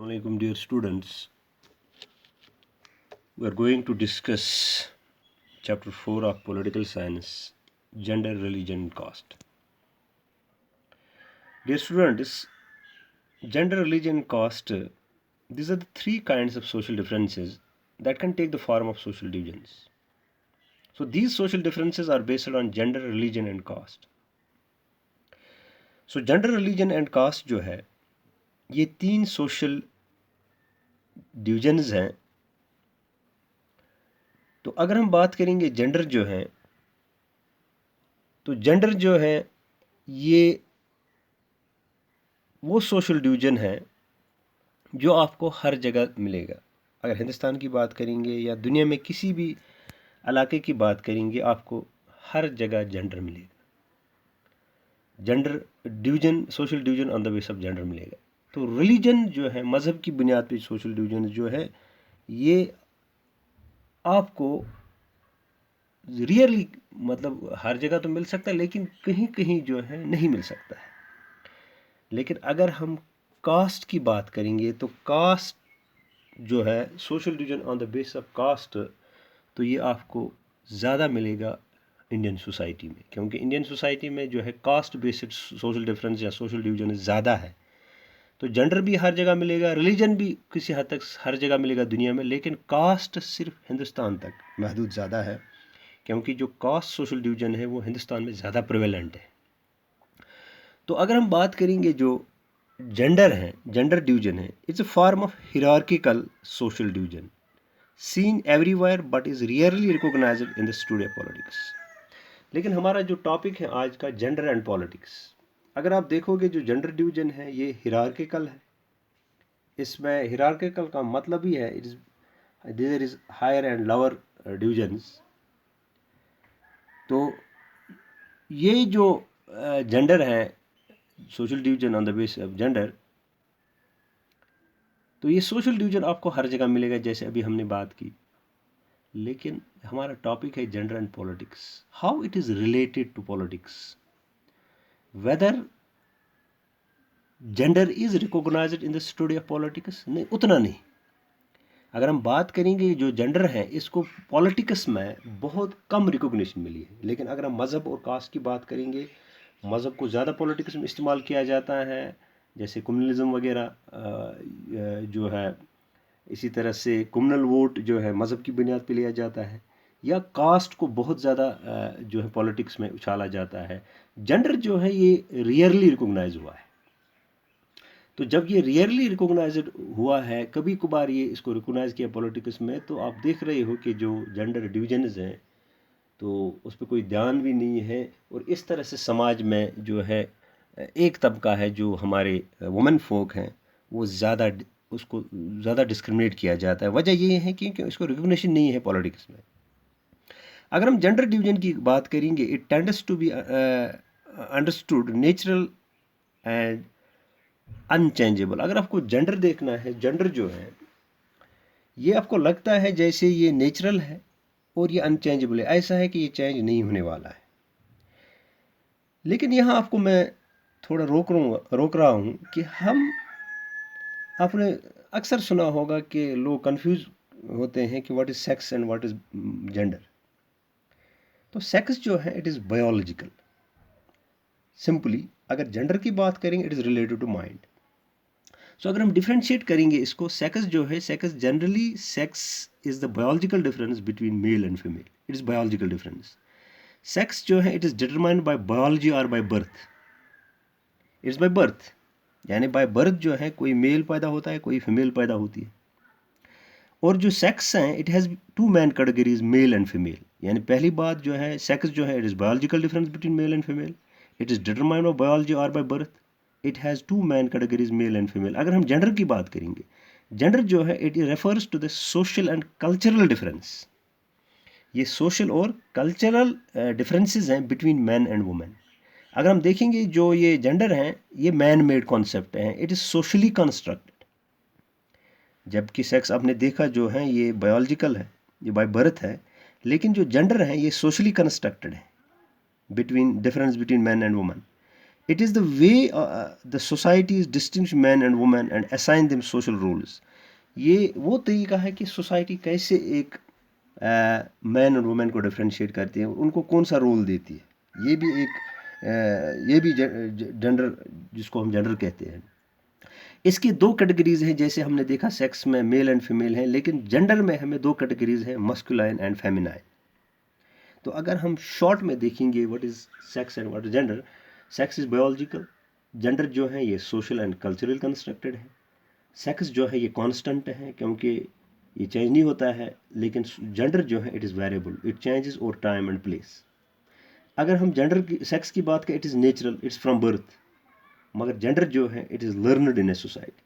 Assalamualaikum dear students. We are going to discuss chapter 4 of political science, gender, religion and caste. Dear students, gender, religion and caste, these are the three kinds of social differences that can take the form of social divisions. So these social differences are based on gender, religion and caste. So gender, religion and caste जो है ये तीन social divisions हैं. तो अगर हम बात करेंगे जेंडर जो है, तो जेंडर जो है ये वो सोशल डिवीजन है जो आपको हर जगह मिलेगा. अगर हिंदुस्तान की बात करेंगे या दुनिया में किसी भी इलाके की बात करेंगे, आपको हर जगह जेंडर मिलेगा. Gender division, social division on the base of gender मिलेगा. तो रिलीजन जो है, मज़हब की बुनियाद पर सोशल डिवीजन जो है, ये आपको रियली मतलब हर जगह तो मिल सकता है, लेकिन कहीं कहीं जो है नहीं मिल सकता है. लेकिन अगर हम कास्ट की बात करेंगे तो कास्ट जो है, social division on the base of caste, तो ये आपको ज़्यादा मिलेगा इंडियन सोसाइटी में, क्योंकि इंडियन सोसाइटी में जो है कास्ट बेस्ड सोशल डिफरेंस या सोशल डिवीजन ज़्यादा है. तो जेंडर भी हर जगह मिलेगा, रिलीजन भी किसी हद तक हर जगह मिलेगा दुनिया में, लेकिन कास्ट सिर्फ हिंदुस्तान तक महदूद ज़्यादा है, क्योंकि जो कास्ट सोशल डिवीजन है वो हिंदुस्तान में ज़्यादा प्रिवेलेंट है. तो अगर हम बात करेंगे जो जेंडर है, जेंडर डिवीजन है, it's a form of hierarchical social division seen everywhere but is rarely recognised in the study of politics. लेकिन हमारा जो टॉपिक है आज का, जेंडर एंड पॉलिटिक्स, अगर आप देखोगे जो जेंडर डिवीजन है ये हिरार्किकल है. इसमें हिरार्किकल का मतलब ही है it is there is higher and lower divisions. तो ये जो जेंडर है, social division on the base of gender, तो ये सोशल डिवीजन आपको हर जगह मिलेगा जैसे अभी हमने बात की. लेकिन हमारा टॉपिक है gender and politics, how it is related to politics, whether gender is recognised in the study of politics. नहीं, उतना नहीं. अगर हम बात करेंगे जो जेंडर है, इसको पॉलिटिक्स में बहुत कम रिकॉग्निशन मिली है. लेकिन अगर हम मज़हब और कास्ट की बात करेंगे, मज़हब को ज़्यादा पॉलिटिक्स में इस्तेमाल किया जाता है, जैसे कम्युनलिज्म वगैरह जो है. इसी तरह से कम्युनल वोट जो है मज़हब की बुनियाद पे लिया जाता है, या कास्ट को बहुत ज़्यादा जो है पॉलिटिक्स में उछाला जाता है. जेंडर जो है ये रियरली रिकॉग्नाइज हुआ है. तो जब ये रियरली रिकॉग्नाइज्ड हुआ है, कभी कभार ये इसको रिकॉग्नाइज किया पॉलिटिक्स में, तो आप देख रहे हो कि जो जेंडर डिवीजन्स हैं तो उस पर कोई ध्यान भी नहीं है. और इस तरह से समाज में जो है एक तबका है जो हमारे वुमेन फोक हैं, वो ज़्यादा उसको ज़्यादा डिस्क्रिमिनेट किया जाता है. वजह ये है कि इसको रिकॉग्निशन नहीं है पॉलिटिक्स में. अगर हम जेंडर डिवीजन की बात करेंगे, it tends to be understood natural and unchangeable. अगर आपको जेंडर देखना है, जेंडर जो है ये आपको लगता है जैसे ये नेचुरल है और ये अनचेंजेबल है, ऐसा है कि ये चेंज नहीं होने वाला है. लेकिन यहाँ आपको मैं थोड़ा रोक रहा हूँ कि आपने अक्सर सुना होगा कि लोग कंफ्यूज होते हैं कि what is sex and what is gender. तो सेक्स जो है इट इज़ बायोलॉजिकल. सिंपली अगर जेंडर की बात करेंगे, it is related to mind. So अगर हम डिफ्रेंशिएट करेंगे इसको, सेक्स जो है, sex generally, sex is the biological difference between male and female. It is biological difference. Sex जो है it is determined by biology और by birth. It's by birth, यानी बाय बर्थ जो है कोई मेल पैदा होता है, कोई फीमेल पैदा होती है. और जो सेक्स हैं, it has two main categories, male and female. यानी पहली बात जो है, सेक्स जो है it is biological difference between male and female. It is determined by biology और by birth. It has two main categories, male and female. अगर हम जेंडर की बात करेंगे, जेंडर जो है it refers to the social and cultural difference. ये social और कल्चरल डिफरेंसेस हैं बिटवीन मैन एंड वुमेन. अगर हम देखेंगे जो ये जेंडर हैं, ये मैन मेड कॉन्सेप्ट हैं. It is socially constructed. जबकि सेक्स आपने देखा जो है ये बायोलॉजिकल है, ये बाय बर्थ है. लेकिन जो जेंडर है ये सोशली कंस्ट्रक्टेड है, between difference between man and woman. It is the way the societies distinguish men and women and assign them social roles. ये वो तरीका है कि सोसाइटी कैसे एक मैन और वुमेन को डिफ्रेंशिएट करती है, उनको कौन सा रोल देती है। ये भी जेंडर, जिसको हम जेंडर कहते हैं। इसकी दो कैटेगरीज हैं, जैसे हमने देखा सेक्स में मेल एंड फीमेल हैं, लेकिन जेंडर में हमें दो कैटेगरीज हैं, मस्कुलाइन एंड फेमिनाइन। तो अगर हम शॉर्ट में देखेंगे what is sex and what is gender. Sex is biological, gender जो है ये सोशल एंड कल्चरल कंस्ट्रक्टेड है। सेक्स जो है ये कांस्टेंट है क्योंकि ये चेंज नहीं होता है, लेकिन जेंडर जो है it is variable, it changes over time and place. अगर हम जेंडर की सेक्स की बात करें, it is natural, it's from birth, मगर जेंडर जो है it is learned in a society.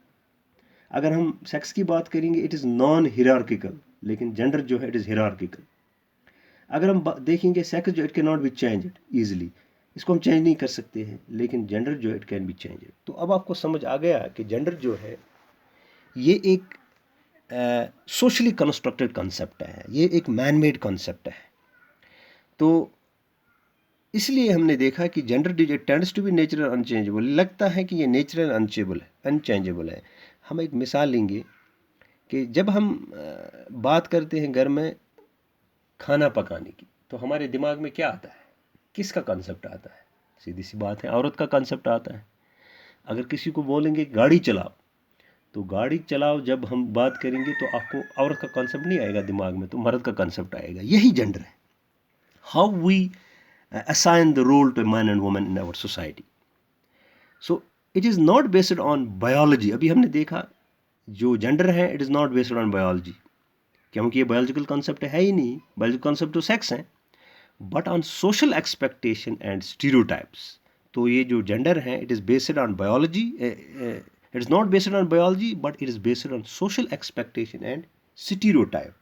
अगर हम सेक्स की बात करेंगे, इट इज़ नॉन हिरार्किकल, लेकिन जेंडर जो है इट इज़ हिरार्किकल। अगर हम देखेंगे सेक्स जो it can not be changed easily, इसको हम चेंज नहीं कर सकते हैं, लेकिन जेंडर जो है इट कैन बी चेंज्ड। तो अब आपको समझ आ गया कि जेंडर जो है ये एक सोशली कंस्ट्रक्टेड कॉन्सेप्ट है, ये एक मैन मेड कॉन्सेप्ट है। तो इसलिए हमने देखा कि gender tends to be natural unchangeable, लगता है कि ये नेचुरल अनचेंजेबल है। हम एक मिसाल लेंगे कि जब हम बात करते हैं घर में खाना पकाने की, तो हमारे दिमाग में क्या आता है, किसका कॉन्सेप्ट आता है? सीधी सी बात है, औरत का कॉन्सेप्ट आता है। अगर किसी को बोलेंगे गाड़ी चलाओ, तो गाड़ी चलाओ जब हम बात करेंगे तो आपको औरत का कॉन्सेप्ट नहीं आएगा दिमाग में, तो मर्द का कॉन्सेप्ट आएगा। यही जेंडर है, how we assign the role to man and woman in our society. So it is not based on biology. अभी हमने देखा जो जेंडर है it is not based on biology, क्योंकि ये बायोलॉजिकल कॉन्सेप्ट है ही नहीं। बायोलॉजिकल कॉन्सेप्ट तो सेक्स है, but on social expectation and stereotypes. तो ये जो जेंडर है it is based on biology, it is not based on biology, but it is based on social expectation and stereotype.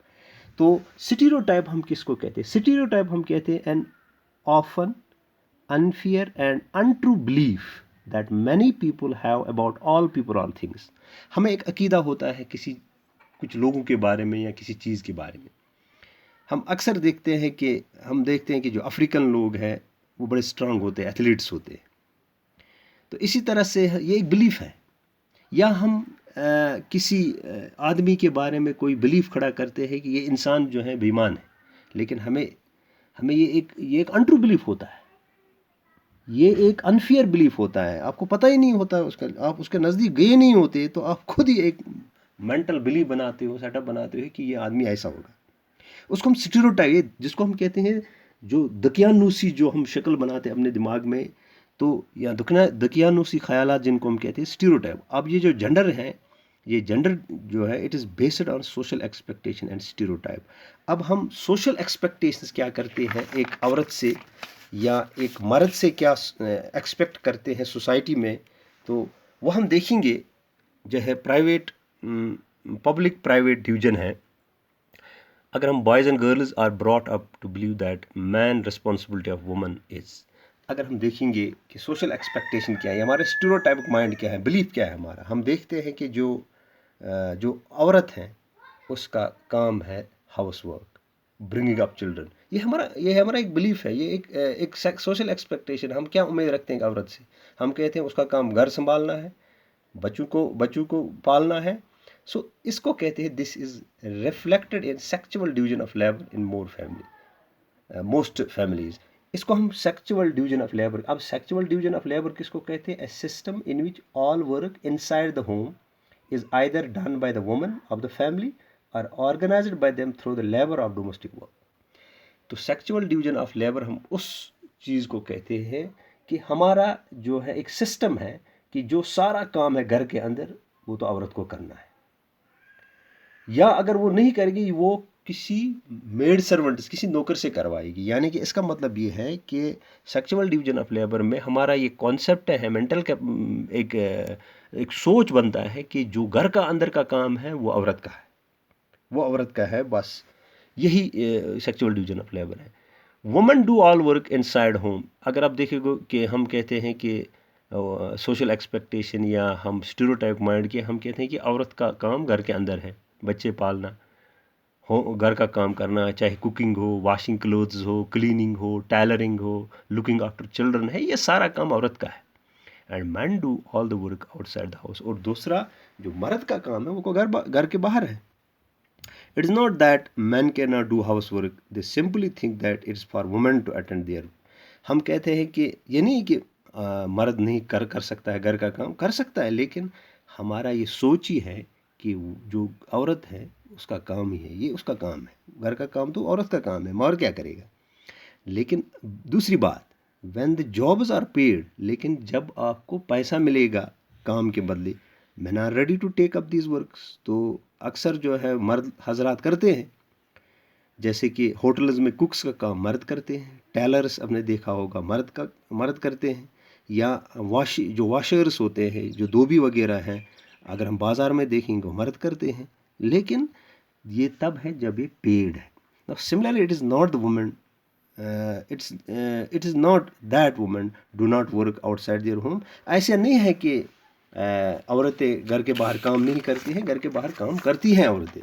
तो stereotype हम किसको कहते हैं? स्टीरियोटाइप हम कहते हैं N often unfair and untrue belief that many people have about all people or things. हमें एक अकीदा होता है कुछ लोगों के बारे में या किसी चीज़ के बारे में। हम अक्सर देखते हैं कि जो अफ्रीकन लोग हैं वो बड़े स्ट्रांग होते हैं, एथलीट्स होते हैं। तो इसी तरह से ये एक बिलीफ है। या हम किसी आदमी के बारे में कोई बिलीफ खड़ा करते हैं कि ये इंसान जो है बेईमान है, लेकिन हमें ये एक अनट्रू बिलीफ होता है, ये एक अनफेयर बिलीफ होता है। आपको पता ही नहीं होता उसका, आप उसके नज़दीक गए नहीं होते, तो आप खुद ही एक मेंटल बिलीफ बनाते हो, सेटअप बनाते हो कि ये आदमी ऐसा होगा। उसको हम स्टीरियोटाइप, जिसको हम कहते हैं जो दकियानूसी जो हम शक्ल बनाते हैं अपने दिमाग में, तो या दकियानूसी ख्यालात जिनको हम कहते हैं स्टीरियोटाइप। अब ये जो जेंडर है, ये जेंडर जो है it is based on social expectation and stereotype. अब हम सोशल एक्सपेक्टेशंस क्या करते हैं एक औरत से या एक मर्द से, क्या एक्सपेक्ट करते हैं सोसाइटी में, तो वो हम देखेंगे। जो है प्राइवेट पब्लिक प्राइवेट डिवीजन है। अगर हम boys and girls are brought up to believe that man responsibility of woman is, अगर हम देखेंगे कि सोशल एक्सपेक्टेशन क्या है, हमारा स्टीरियोटाइपिक माइंड क्या है, बिलीफ क्या है हमारा, हम देखते हैं कि जो औरत है उसका काम है house work, bringing up children. ये हमारा एक बिलीफ है, ये एक सोशल एक्सपेक्टेशन। हम क्या उम्मीद रखते हैं औरत से? हम कहते हैं उसका काम घर संभालना है, बच्चों को पालना है। सो इसको कहते हैं this is reflected in sexual division of labour in most families. इसको हम सेक्सुअल डिवीजन ऑफ लेबर। अब सेक्सुअल डिवीजन ऑफ लेबर किसको कहते हैं? A system in which all work inside the home is either done by the woman of the family or organized by them through the labor of domestic work. तो sexual division of labour हम उस चीज़ को कहते हैं कि हमारा जो है एक सिस्टम है कि जो सारा काम है घर के अंदर वो तो औरत को करना है, या अगर वो नहीं करेगी वो किसी मेड सर्वेंट, किसी नौकर से करवाएगी। यानी कि इसका मतलब ये है कि सेक्सुअल डिवीजन ऑफ लेबर में हमारा ये कॉन्सेप्ट है, मेंटल का एक सोच बनता है कि जो घर का अंदर का काम है वो औरत का है, बस यही सेक्सुअल डिवीजन ऑफ लेबर है। Women do all work inside home. अगर आप देखेंगे कि हम कहते हैं कि सोशल एक्सपेक्टेशन या हम स्टीरियोटाइप माइंड के हम कहते हैं कि औरत का काम घर के अंदर है, बच्चे पालना हो, घर का काम करना, चाहे कुकिंग हो, वॉशिंग क्लोथ्स हो, क्लीनिंग हो, टेलरिंग हो, लुकिंग आफ्टर चिल्ड्रन है, ये सारा काम औरत का है। And man do all the work outside the house. और दूसरा जो मर्द का काम है वो घर के बाहर है। It is not that man can not do housework, they simply think that it's for women to attend there. हम कहते हैं कि ये नहीं कि मर्द नहीं कर सकता है, घर का काम कर सकता है, लेकिन हमारा ये सोच ही है कि जो औरत है उसका काम ही है, ये उसका काम है, घर का काम तो औरत का काम है, मर्द क्या करेगा। लेकिन दूसरी बात, when the jobs are paid, लेकिन जब आपको पैसा मिलेगा काम के बदले, man are ready to take up these works. तो अक्सर जो है मर्द हजरात करते हैं, जैसे कि होटल्स में कुक्स का काम मर्द करते हैं, टेलर्स आपने देखा होगा मर्द करते हैं, या जो वॉशर्स होते हैं, जो धोबी वगैरह हैं, अगर हम बाज़ार में देखेंगे वो मर्द करते हैं। लेकिन ये तब है जब ये पेड है। Similarly it is not the women, it is not that women do not work outside their home. ऐसा नहीं है कि औरतें घर के बाहर काम नहीं करती हैं, घर के बाहर काम करती हैं औरतें।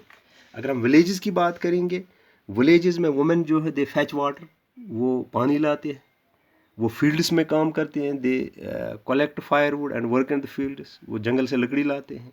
अगर हम विलेजेस की बात करेंगे, विलेजेस में वुमेन जो है दे फैच वाटर, वो पानी लाते हैं, वो फील्ड्स में काम करते हैं, they collect firewood and work in the fields, वो जंगल से लकड़ी लाते हैं,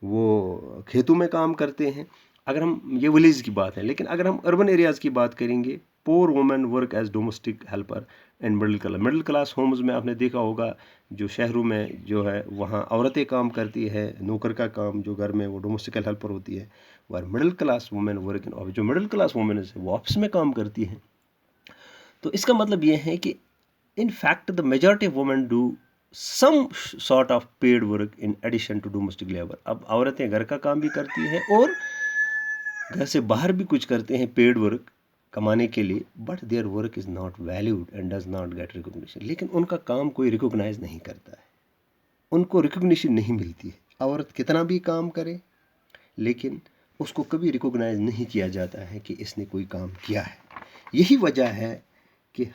वो खेतों में काम करते हैं। अगर हम ये विलेज की बात है, लेकिन अगर हम अर्बन एरियाज़ की बात करेंगे, poor women work as domestic helper and middle class homes में आपने देखा होगा, जो शहरों में जो है वहाँ औरतें काम करती है, नौकर का काम जो घर में वो डोमेस्टिक हेल्पर होती है, और middle class women work in office, जो मिडिल क्लास वुमेन है वो ऑफिस में काम करती हैं। तो इसका मतलब ये है कि in fact the majority of women do some sort of paid work in addition to domestic labour. अब औरतें घर का काम भी करती हैं और घर से बाहर भी कुछ करते हैं पेड वर्क कमाने के लिए, but their work is not valued and does not gate recognition. लेकिन उनका काम कोई रिकॉग्नाइज नहीं करता है, उनको रिकॉग्निशन नहीं मिलती है। औरत कितना भी काम करे, लेकिन उसको कभी रिकॉग्नाइज नहीं किया जाता है कि इसने कोई काम किया है। यही वजह है कि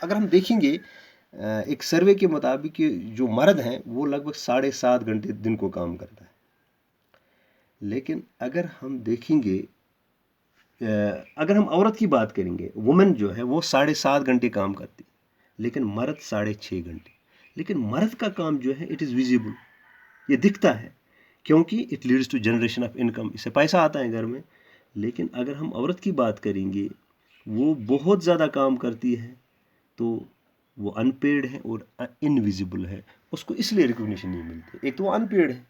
अगर हम देखेंगे एक सर्वे के मुताबिक जो मर्द हैं वो लगभग 7.5 घंटे दिन को काम करता है। लेकिन अगर हम देखेंगे, अगर हम औरत की बात करेंगे, वुमेन जो है वो 7.5 घंटे काम करती, लेकिन मर्द 6.5 घंटे। लेकिन मर्द का काम जो है इट इज़ विजिबल, ये दिखता है, क्योंकि it leads to generation of income, इससे पैसा आता है घर में। लेकिन अगर हम औरत की बात करेंगे, वो बहुत ज़्यादा काम करती है, तो वो अनपेड है और इनविजिबल है, उसको इसलिए रिकॉग्निशन नहीं मिलती। एक तो वो अनपेड है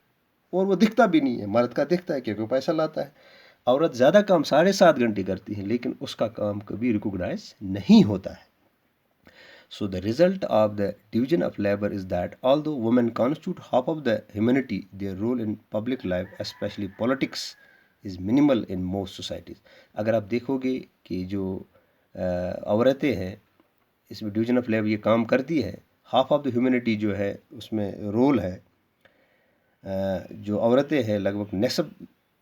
और वो दिखता भी नहीं है, मर्द का दिखता है क्योंकि पैसा लाता है। औरत ज़्यादा काम 7.5 घंटे करती है, लेकिन उसका काम कभी रिकॉग्नाइज नहीं होता है। So the result of the division of labor is that although women constitute half of the humanity, their role in public life, especially politics, is minimal in most societies. अगर आप देखोगे कि जो औरतें हैं इसमें डिवीजन ऑफ लेबर ये काम करती है, हाफ ऑफ द ह्यूमैनिटी जो है उसमें रोल है, जो औरतें हैं लगभग निसब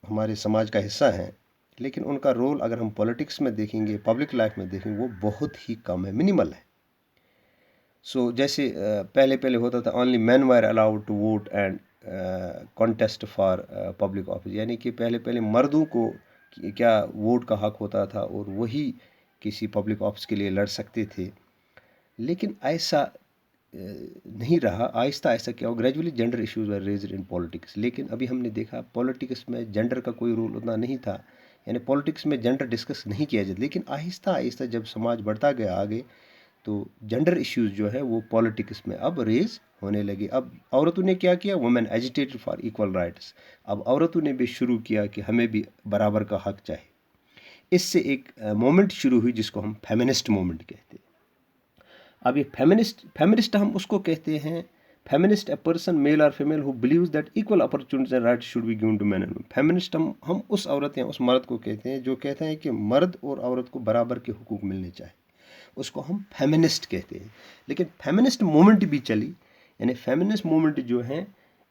हमारे समाज का हिस्सा हैं, लेकिन उनका रोल अगर हम पॉलिटिक्स में देखेंगे, पब्लिक लाइफ में देखेंगे, वो बहुत ही कम है, मिनिमल है। सो जैसे पहले होता था only man were allowed to vote and contest for public office, यानी कि पहले मर्दों को क्या वोट का हक होता था और वही किसी पब्लिक ऑफिस के लिए लड़ सकते थे। लेकिन ऐसा नहीं रहा। आहिस्ता आहिस्ता क्या हो, gradually gender issues were raised in politics. लेकिन अभी हमने देखा पॉलिटिक्स में जेंडर का कोई रोल उतना नहीं था, यानी पॉलिटिक्स में जेंडर डिस्कस नहीं किया जाता। लेकिन आहिस्ता आहिस्ता जब समाज बढ़ता गया आगे, तो जेंडर इश्यूज जो है वो पॉलिटिक्स में अब रेज होने लगे। अब औरतों ने क्या किया, women agitated for equal rights. अब औरतों ने भी शुरू किया कि हमें भी बराबर का हक चाहिए। इससे एक मोमेंट शुरू हुई जिसको हम फेमिनिस्ट मोमेंट कहते हैं। अब ये फेमिनिस्ट हम उसको कहते हैं, फेमिनिस्ट ए पर्सन मेल और female who believes that equal opportunities and rights should be given to man and women. Feminist हम उस औरत या उस मर्द को कहते हैं जो कहते हैं कि मर्द और औरत को बराबर के हुकूक मिलने चाहिए, उसको हम फेमिनिस्ट कहते हैं। लेकिन फेमिनिस्ट मूवमेंट भी चली, यानी फेमिनिस्ट मूवमेंट जो है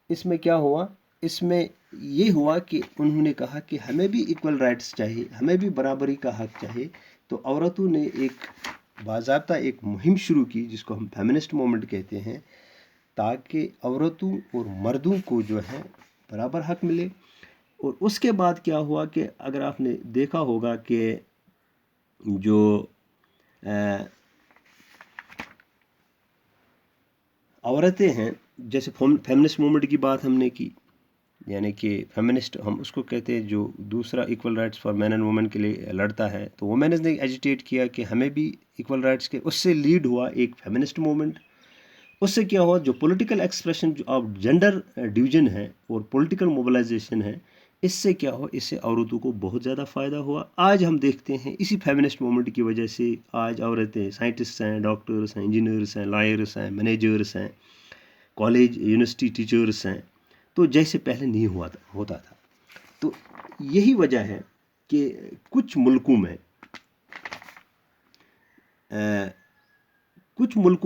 इसमें क्या हुआ, इसमें ये हुआ कि उन्होंने कहा कि हमें भी इक्वल राइट्स चाहिए, हमें भी बराबरी का हक चाहिए। तो औरतों ने एक बाज़ाब्ता एक मुहिम शुरू की जिसको हम फेमिनिस्ट मूवमेंट कहते हैं, ताकि औरतों और मर्दों को जो है बराबर हक मिले। और उसके बाद क्या हुआ कि अगर आपने देखा होगा कि जो औरतें हैं, जैसे फेमिनिस्ट मूवमेंट की बात हमने की, यानी कि फेमिनिस्ट हम उसको कहते हैं जो दूसरा equal rights for man and women के लिए लड़ता है। तो वुमेन्स ने एजिटेट किया कि हमें भी इक्वल राइट्स के, उससे लीड हुआ एक फेमिनिस्ट मूवमेंट। उससे क्या हुआ, जो पॉलिटिकल एक्सप्रेशन जो ऑफ जेंडर डिवीजन है और पॉलिटिकल मोबिलाइजेशन है, इससे क्या हुआ, इससे औरतों को बहुत ज़्यादा फ़ायदा हुआ। आज हम देखते हैं इसी फेमिनिस्ट मूवमेंट की वजह से आज औरतें साइंटिस्ट हैं, डॉक्टर्स हैं, इंजीनियर्स हैं, लॉयर्स हैं, मैनेजर्स हैं, कॉलेज यूनिवर्सिटी टीचर्स हैं, तो जैसे पहले नहीं होता था। तो यही वजह है कि कुछ मुल्कों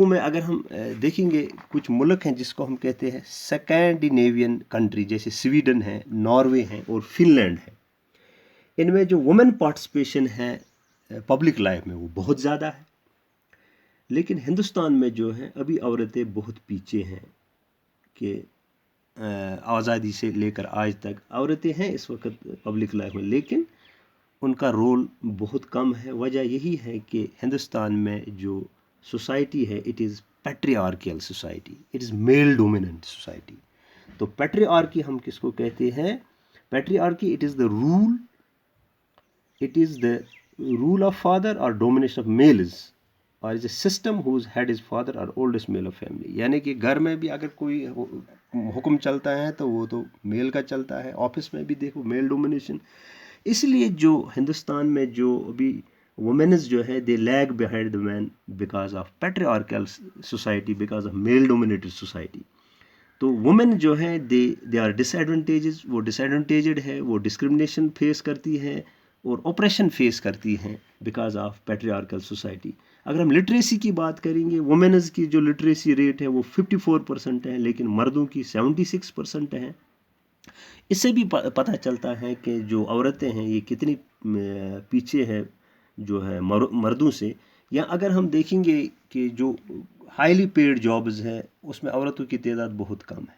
में अगर हम देखेंगे, कुछ मुल्क हैं जिसको हम कहते हैं स्कैंडिनेवियन कंट्री, जैसे स्वीडन है, नॉर्वे है और फिनलैंड है। इनमें जो वुमेन पार्टिसिपेशन है पब्लिक लाइफ में वो बहुत ज़्यादा है। लेकिन हिंदुस्तान में जो है अभी औरतें बहुत पीछे हैं कि आज़ादी से लेकर आज तक औरतें हैं इस वक्त पब्लिक लाइफ में, लेकिन उनका रोल बहुत कम है। वजह यही है कि हिंदुस्तान में जो सोसाइटी है, it is patriarchal society, it is male dominant society. तो पैट्रियार्की हम किसको कहते हैं? Patriarchy it is the rule of father और डोमिनेशन ऑफ मेल्स, और is a system whose head is father और ओल्डेस्ट मेल ऑफ फैमिली। यानी कि घर में भी अगर कोई हुक्म चलता है तो वो तो मेल का चलता है, ऑफिस में भी देखो मेल डोमिनेशन। इसलिए जो हिंदुस्तान में जो अभी वुमेन्स जो है they lag behind the man because of patriarchal society, because of male dominated society. तो वुमेन जो है दे आर डिसएडवांटेजेस, वो डिसएडवांटेजेड है, वो डिस्क्रिमिनेशन फेस करती है और ऑपरेशन फेस करती हैं बिकॉज ऑफ पैट्रियार्कल सोसाइटी। अगर हम लिटरेसी की बात करेंगे, वुमेन्स की जो लिटरेसी रेट है वो 54% है, लेकिन मर्दों की 76% है। इससे भी पता चलता है कि जो औरतें हैं ये कितनी पीछे है जो है मर्दों से। या अगर हम देखेंगे कि जो हाईली पेड जॉब्स है उसमें औरतों की तादाद बहुत कम है।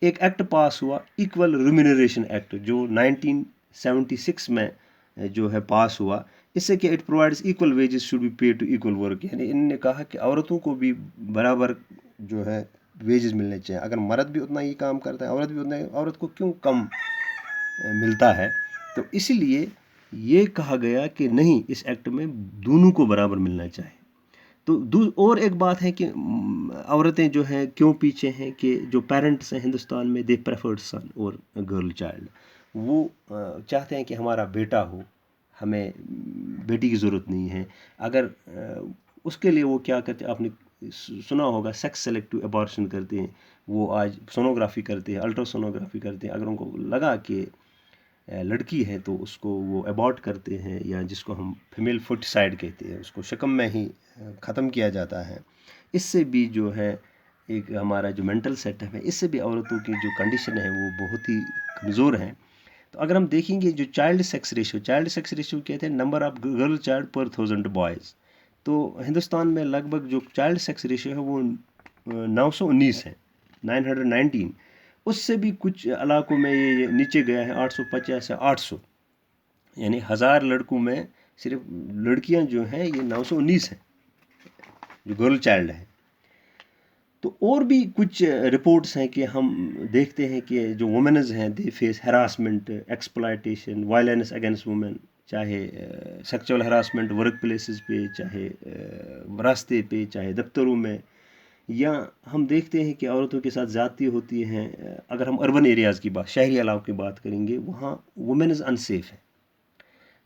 एक एक्ट पास हुआ, इक्वल रिम्यूनरेशन एक्ट, जो 1976 में जो है पास हुआ। इससे कि it provides equal wages should be paid to equal work, यानी इन्होंने कहा कि औरतों को भी बराबर जो है वेजेस मिलने चाहिए। अगर मर्द भी उतना ही काम करता है, औरत भी उतना ही, औरत को क्यों कम मिलता है? तो इसलिए ये कहा गया कि नहीं, इस एक्ट में दोनों को बराबर मिलना चाहिए। तो और एक बात है कि औरतें जो हैं क्यों पीछे हैं, कि जो पेरेंट्स हैं हिंदुस्तान में, दे प्रेफर्ड सन और गर्ल चाइल्ड। वो चाहते हैं कि हमारा बेटा हो, हमें बेटी की ज़रूरत नहीं है। अगर उसके लिए वो क्या करते हैं, आपने सुना होगा सेक्स सेलेक्टिव अबॉर्शन करते हैं। वो आज सोनोग्राफी करते हैं, अल्ट्रासोनोग्राफी करते हैं। अगर उनको लगा कि लड़की है तो उसको वो अबॉर्ट करते हैं, या जिसको हम फीमेल फर्टिसाइड कहते हैं, उसको शकम में ही ख़त्म किया जाता है। इससे भी जो है एक हमारा जो मेंटल सेटअप है, इससे भी औरतों की जो कंडीशन है वो बहुत ही कमज़ोर है। तो अगर हम देखेंगे जो चाइल्ड सेक्स रेशियो कहते हैं नंबर ऑफ गर्ल चाइल्ड पर 1000 बॉयज़। तो हिंदुस्तान में लगभग जो चाइल्ड सेक्स रेशियो है वो 919 है, 919। उससे भी कुछ इलाकों में ये नीचे गया है, 850 से 800, यानी 1000 लड़कों में सिर्फ लड़कियां जो हैं ये 919 हैं जो गर्ल चाइल्ड है। तो और भी कुछ रिपोर्ट्स हैं कि हम देखते हैं कि जो वुमेन्स हैं they face harassment, exploitation, violence against women, चाहे सेक्सुअल हरासमेंट वर्क प्लेसेस पे, चाहे रास्ते पे, चाहे दफ्तरों में, या हम देखते हैं कि औरतों के साथ ज़्यादती होती हैं। अगर हम अर्बन एरियाज़ की बात, शहरी इलाकों की बात करेंगे, वहाँ वुमेन्स अनसेफ है,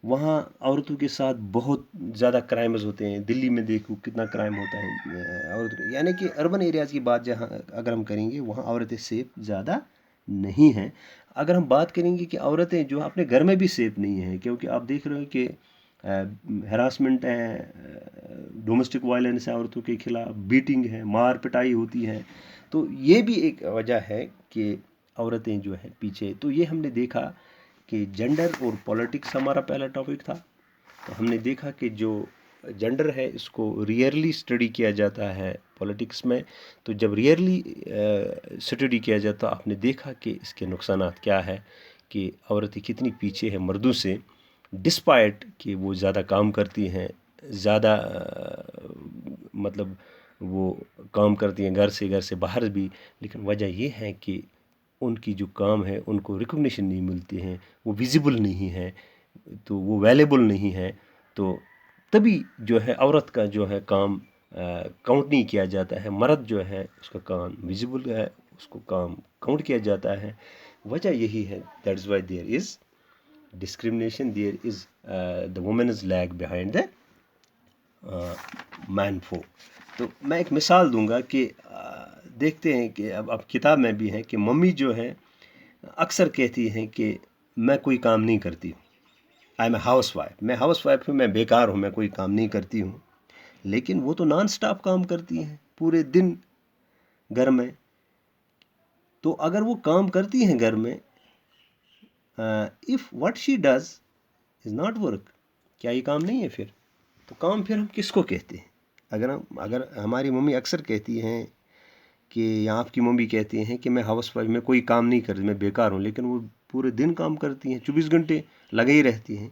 वहाँ औरतों के साथ बहुत ज़्यादा क्राइम्स होते हैं। दिल्ली में देखो कितना क्राइम होता है औरतों, यानी कि अर्बन एरियाज़ की बात जहाँ अगर हम करेंगे वहाँ औरतें सेफ ज़्यादा नहीं हैं। अगर हम बात करेंगे कि औरतें जो अपने घर में भी सेफ नहीं हैं, क्योंकि आप देख रहे हो कि हरासमेंट है, डोमेस्टिक वायलेंस है, औरतों के खिलाफ बीटिंग है, मार पिटाई होती है। तो ये भी एक वजह है कि औरतें जो है पीछे। तो ये हमने देखा कि जेंडर और पॉलिटिक्स हमारा पहला टॉपिक था। तो हमने देखा कि जो जेंडर है इसको रियरली स्टडी किया जाता है पॉलिटिक्स में। तो जब रियरली स्टडी किया जाता आपने देखा कि इसके नुकसानात क्या है, कि औरतें कितनी पीछे है मर्दों से, डिस्पाइट कि वो ज़्यादा काम करती हैं, ज़्यादा मतलब वो काम करती हैं घर से बाहर भी, लेकिन वजह ये है कि उनकी जो काम है उनको रिकॉग्निशन नहीं मिलती हैं, वो विजिबल नहीं है, तो वो वैल्यूबल नहीं है। तो तभी जो है औरत का जो है काम काउंट नहीं किया जाता है, मर्द जो है उसका काम विजिबल है, उसको काम काउंट किया जाता है। वजह यही है, that is why there is discrimination, there is the women is lag behind the man फो। तो मैं एक मिसाल दूंगा कि देखते हैं कि अब किताब में भी है कि मम्मी जो है अक्सर कहती हैं कि मैं कोई काम नहीं करती हूँ, I am a housewife, मैं हाउस वाइफ हूँ, मैं बेकार हूँ, मैं कोई काम नहीं करती हूँ। लेकिन वो तो नॉन स्टॉप काम करती हैं पूरे दिन घर में। तो अगर वो काम करती हैं घर में, if what she does is not work, क्या ये काम नहीं है फिर? तो काम फिर हम किसको कहते हैं? अगर हमारी मम्मी अक्सर कहती हैं कि, या आपकी मम्मी कहती हैं कि मैं हाउस वाइफ में कोई काम नहीं करती, मैं बेकार हूँ, लेकिन वो पूरे दिन काम करती हैं, 24 घंटे लगे ही रहती हैं।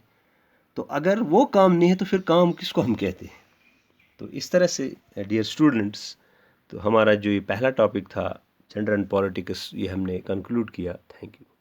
तो अगर वो काम नहीं है तो फिर काम किसको हम कहते हैं? तो इस तरह से डियर स्टूडेंट्स, तो हमारा जो ये पहला टॉपिक था जेंडर एंड पॉलिटिक्स, ये हमने कंक्लूड किया। Thank you.